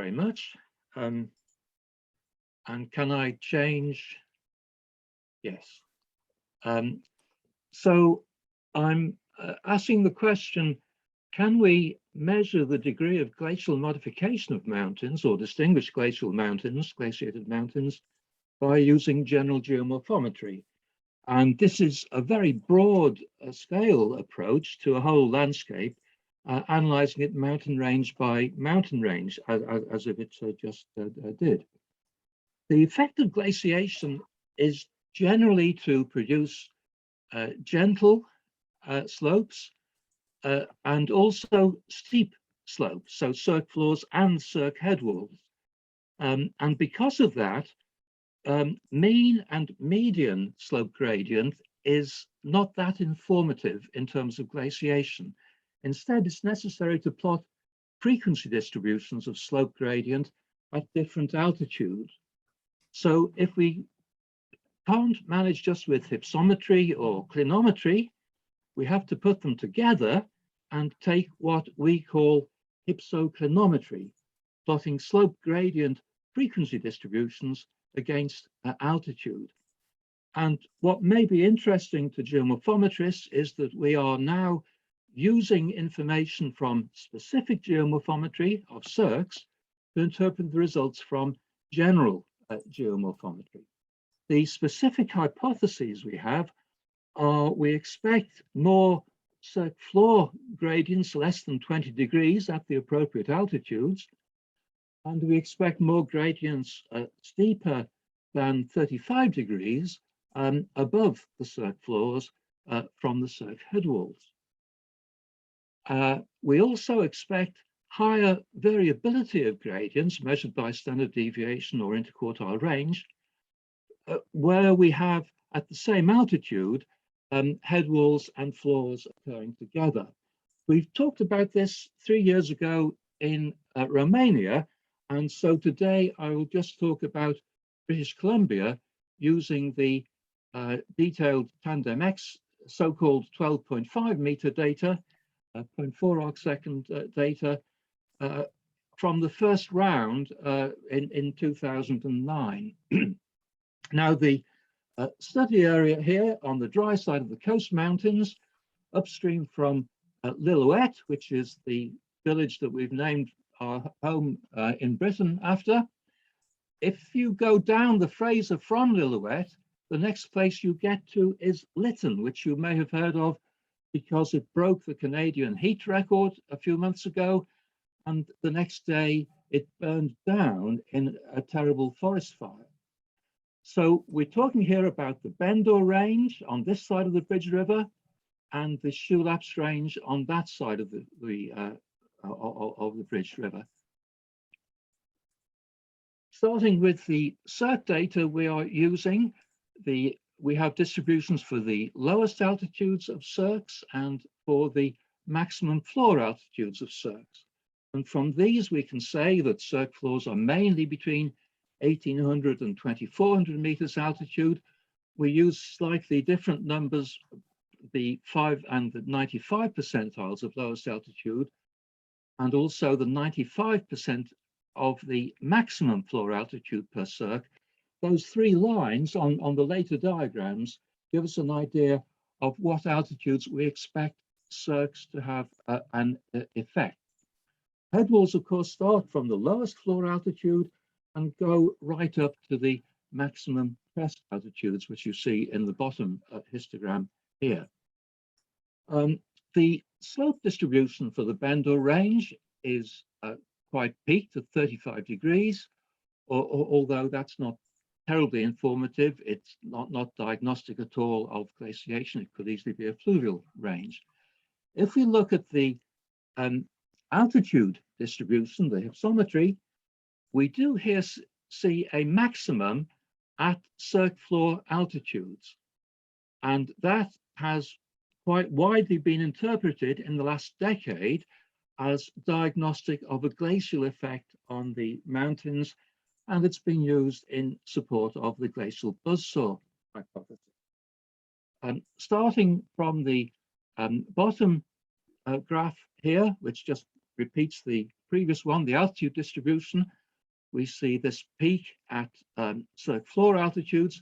very much. And can I change? Yes. So I'm asking the question, can we measure the degree of glacial modification of mountains or distinguish glacial mountains, glaciated mountains, by using general geomorphometry? And this is a very broad scale approach to a whole landscape, analyzing it mountain range by mountain range, as if it just did. The effect of glaciation is generally to produce gentle slopes and also steep slopes, so cirque floors and cirque headwalls. And because of that, mean and median slope gradient is not that informative in terms of glaciation. Instead, it's necessary to plot frequency distributions of slope gradient at different altitudes. So if we can't manage just with hypsometry or clinometry, we have to put them together and take what we call hypsoclinometry, plotting slope gradient frequency distributions against altitude. And what may be interesting to geomorphometrists is that we are now using information from specific geomorphometry of cirques to interpret the results from general geomorphometry. The specific hypotheses we have are we expect more cirque floor gradients less than 20 degrees at the appropriate altitudes, and we expect more gradients steeper than 35 degrees above the cirque floors from the cirque headwalls. We also expect higher variability of gradients measured by standard deviation or interquartile range, where we have at the same altitude headwalls and floors occurring together. We've talked about this 3 years ago in Romania, and so today I will just talk about British Columbia using the detailed Tandem X so-called 12.5 meter data, 0.4 arcsecond data from the first round in 2009. Now the study area here on the dry side of the coast mountains, upstream from Lillooet, which is the village that we've named our home in Britain after. If you go down the Fraser from Lillooet, the next place you get to is Lytton, which you may have heard of because it broke the Canadian heat record a few months ago, and the next day it burned down in a terrible forest fire. So we're talking here about the Bendor Range on this side of the Bridge River and the Shulaps Range on that side of the Bridge River. Starting with the cirque data we are using, we have distributions for the lowest altitudes of cirques and for the maximum floor altitudes of cirques. And from these, we can say that cirque floors are mainly between 1,800 and 2,400 meters altitude. We use slightly different numbers, the 5 and the 95 percentiles of lowest altitude, and also the 95% of the maximum floor altitude per cirque. Those three lines on the later diagrams give us an idea of what altitudes we expect cirques to have an effect. Headwalls, of course, start from the lowest floor altitude and go right up to the maximum crest altitudes, which you see in the bottom histogram here. The slope distribution for the Bendor Range is quite peaked at 35 degrees, although that's not terribly informative. It's not diagnostic at all of glaciation. It could easily be a fluvial range. If we look at the altitude distribution, the hypsometry, we do here see a maximum at cirque floor altitudes. And that has quite widely been interpreted in the last decade as diagnostic of a glacial effect on the mountains, and it's been used in support of the glacial buzzsaw hypothesis. Starting from the bottom graph here, which just repeats the previous one, the altitude distribution. We see this peak at cirque floor altitudes,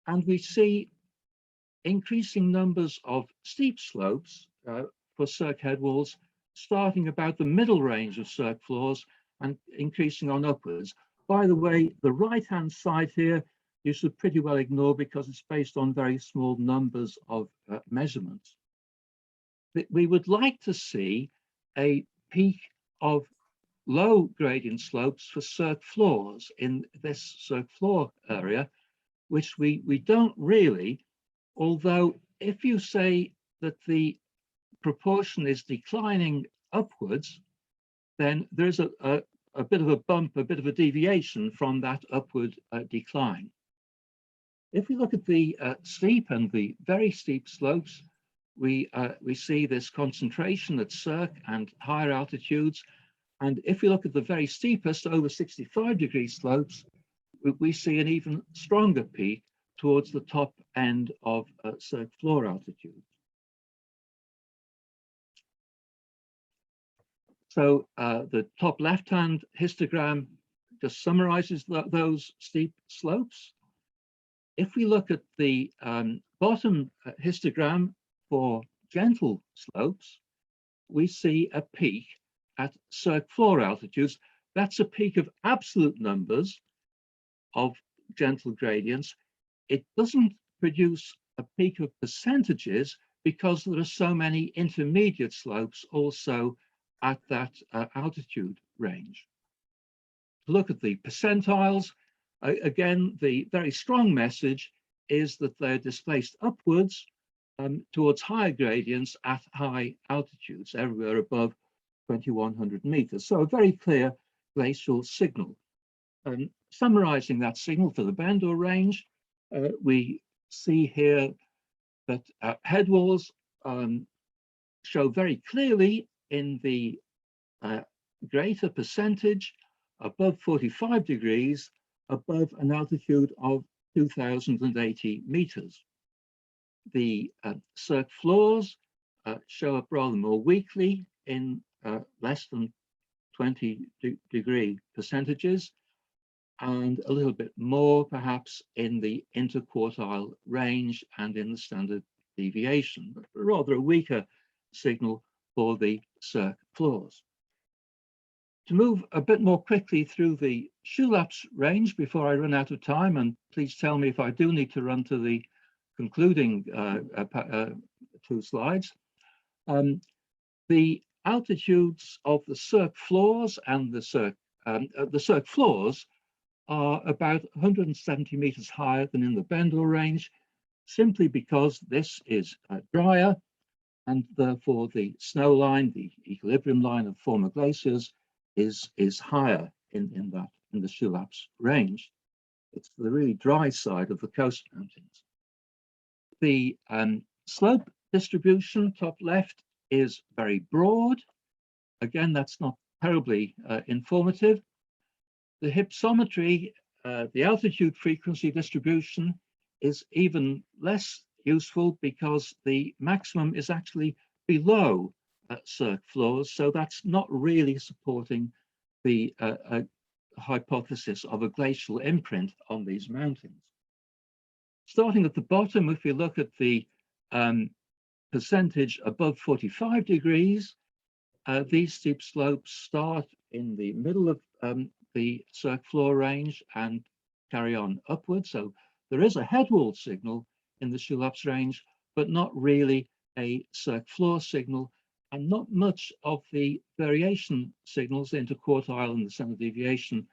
and we see increasing numbers of steep slopes for cirque head walls, starting about the middle range of cirque floors and increasing on upwards. By the way, the right-hand side here, you should pretty well ignore because it's based on very small numbers of measurements. We would like to see a peak of low gradient slopes for cirque floors in this cirque floor area, which we don't really, although if you say that the proportion is declining upwards, then there's a bit of a bump, a bit of a deviation from that upward decline. If we look at the steep and the very steep slopes, we see this concentration at cirque and higher altitudes. And if we look at the very steepest, over 65-degree slopes, we see an even stronger peak towards the top end of cirque floor altitude. So the top left-hand histogram just summarizes those steep slopes. If we look at the bottom histogram for gentle slopes, we see a peak at cirque floor altitudes. That's a peak of absolute numbers of gentle gradients. It doesn't produce a peak of percentages because there are so many intermediate slopes also at that altitude range. To look at the percentiles, again, the very strong message is that they're displaced upwards towards higher gradients at high altitudes, everywhere above 2100 meters. So a very clear glacial signal. Summarizing that signal for the Bandor range, we see here that head walls show very clearly in the greater percentage above 45 degrees above an altitude of 2080 meters. The cirque floors show up rather more weakly in less than 20-degree percentages, and a little bit more perhaps in the interquartile range and in the standard deviation, but rather a weaker signal for the cirque floors. To move a bit more quickly through the Shulap's range before I run out of time, and please tell me if I do need to run to the concluding two slides. The altitudes of the cirque floors and the cirque floors are about 170 meters higher than in the Bandor range, simply because this is drier, and therefore the snow line, the equilibrium line of former glaciers, is higher in the Shulap's range. It's the really dry side of the coast mountains. The slope distribution, top left, is very broad. Again, that's not terribly informative. The hypsometry, the altitude frequency distribution, is even less useful because the maximum is actually below cirque floors, so that's not really supporting the hypothesis of a glacial imprint on these mountains. Starting at the bottom, if we look at the percentage above 45 degrees, these steep slopes start in the middle of the cirque floor range and carry on upwards. So there is a head wall signal in the Shulap's range, but not really a cirque floor signal, and not much of the variation signals, the interquartile and the standard deviation,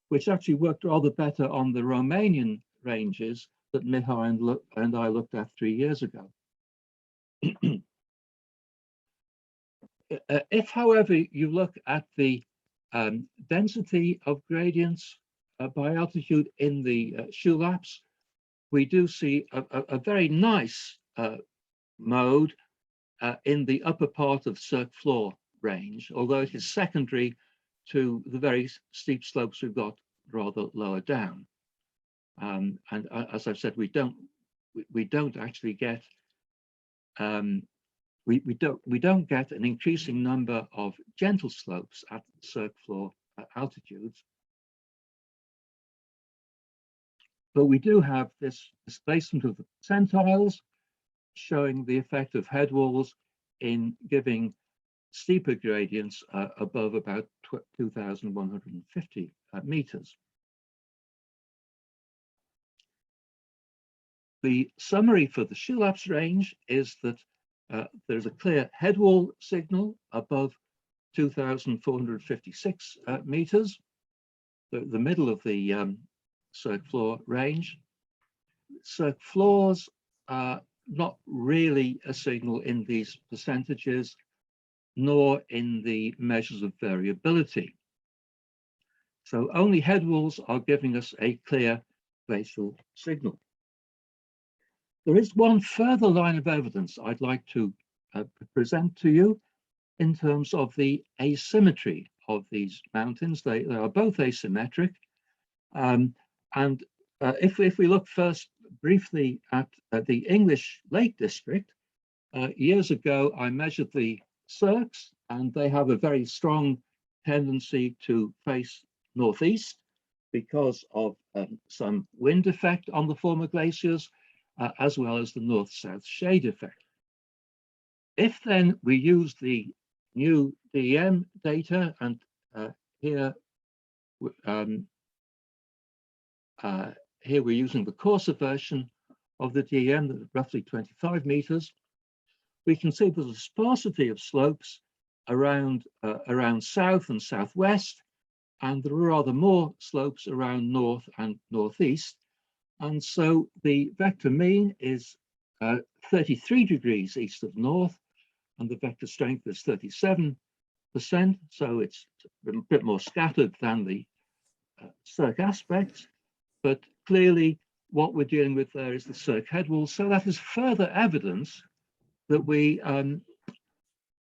which actually worked rather better on the Romanian ranges that Mihai and I looked at 3 years ago. If, however, you look at the density of gradients by altitude in the Shulap's, we do see a very nice mode in the upper part of cirque floor range, although it is secondary to the very steep slopes we've got rather lower down. And as I've said, we don't actually get we don't get an increasing number of gentle slopes at cirque floor altitudes. But we do have this displacement of the percentiles showing the effect of head walls in giving steeper gradients above about 2,150 meters. The summary for the Sylvester range is that there's a clear head wall signal above 2,456 meters, the middle of the cirque floor range. Cirque floors are not really a signal in these percentages, nor in the measures of variability. So only head walls are giving us a clear glacial signal. There is one further line of evidence I'd like to present to you in terms of the asymmetry of these mountains. They are both asymmetric. If we look first briefly at the English Lake District, years ago I measured the cirques, and they have a very strong tendency to face northeast because of some wind effect on the former glaciers, as well as the north-south shade effect. If then we use the new DEM data, and here we're using the coarser version of the DEM, roughly 25 meters, we can see there's a sparsity of slopes around south and southwest, and there are rather more slopes around north and northeast. And so the vector mean is 33 degrees east of north, and the vector strength is 37%. So it's a bit more scattered than the cirque aspects, but clearly what we're dealing with there is the cirque head wall. So that is further evidence that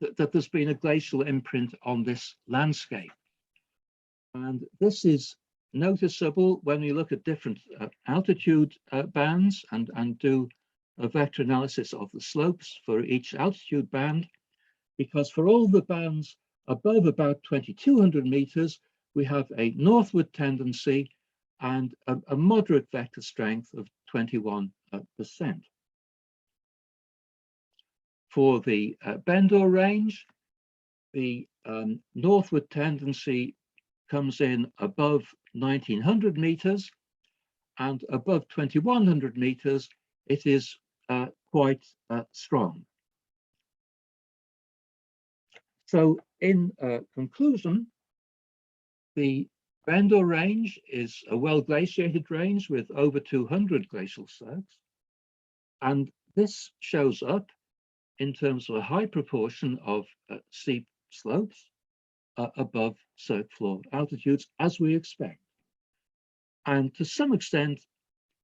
that there's been a glacial imprint on this landscape. And this is noticeable when we look at different altitude bands and do a vector analysis of the slopes for each altitude band, because for all the bands above about 2,200 meters, we have a northward tendency and a moderate vector strength of 21%. For the Bendor range, the northward tendency comes in above 1,900 meters, and above 2,100 meters, it is quite strong. So in conclusion, the Bendor range is a well-glaciated range with over 200 glacial cirques, and this shows up in terms of a high proportion of steep slopes above cirque floor altitudes, as we expect. And to some extent,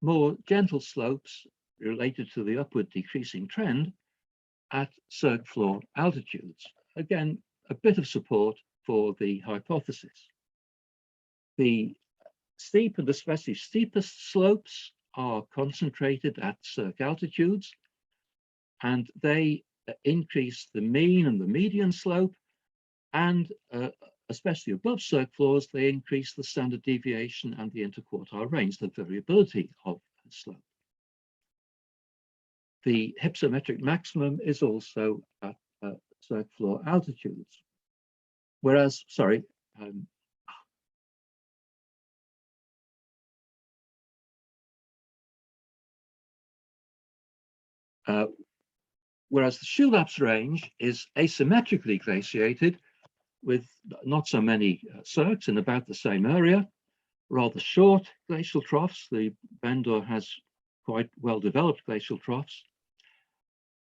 more gentle slopes related to the upward decreasing trend at cirque floor altitudes. Again, a bit of support for the hypothesis. The steep and especially steepest slopes are concentrated at cirque altitudes, and they increase the mean and the median slope, and especially above cirque floors, they increase the standard deviation and the interquartile range, the variability of the slope. The hypsometric maximum is also at cirque floor altitudes, whereas, whereas the Sylvester range is asymmetrically glaciated with not so many cirques in about the same area, rather short glacial troughs. The Bendor has quite well-developed glacial troughs.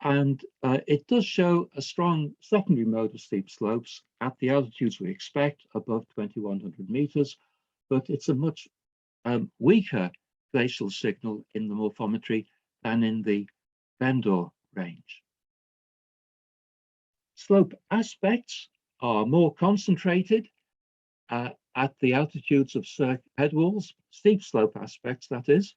And it does show a strong secondary mode of steep slopes at the altitudes we expect, above 2,100 meters, but it's a much weaker glacial signal in the morphometry than in the Bendor range. Slope aspects are more concentrated at the altitudes of cirque head walls, steep slope aspects, that is.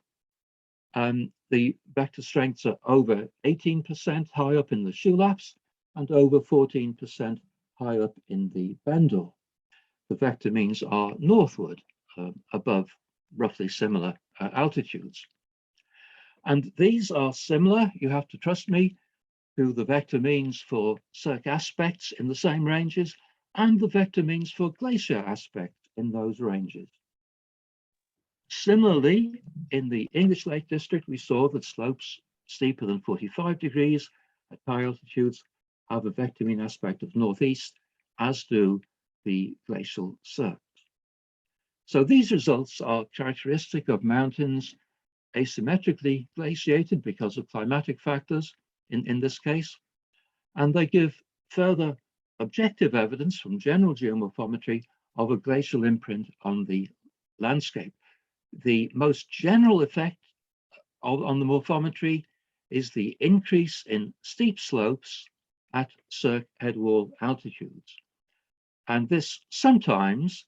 The vector strengths are over 18% high up in the Sylvester, and over 14% high up in the Bendor. The vector means are northward, above roughly similar altitudes. And these are similar, you have to trust me, to the vector means for cirque aspects in the same ranges and the vector means for glacier aspects in those ranges. Similarly, in the English Lake District, we saw that slopes steeper than 45 degrees at high altitudes have a vector mean aspect of northeast, as do the glacial cirques. So these results are characteristic of mountains asymmetrically glaciated because of climatic factors in this case, and they give further objective evidence from general geomorphometry of a glacial imprint on the landscape. The most general effect on the morphometry is the increase in steep slopes at cirque headwall altitudes. And this sometimes,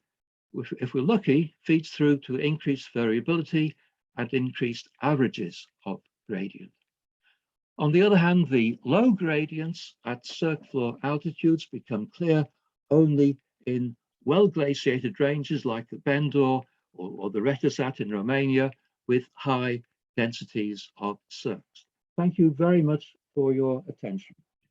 if we're lucky, feeds through to increased variability and increased averages of gradient. On the other hand, the low gradients at cirque floor altitudes become clear only in well-glaciated ranges like the Bendor or the Retezat in Romania with high densities of cirques. Thank you very much for your attention.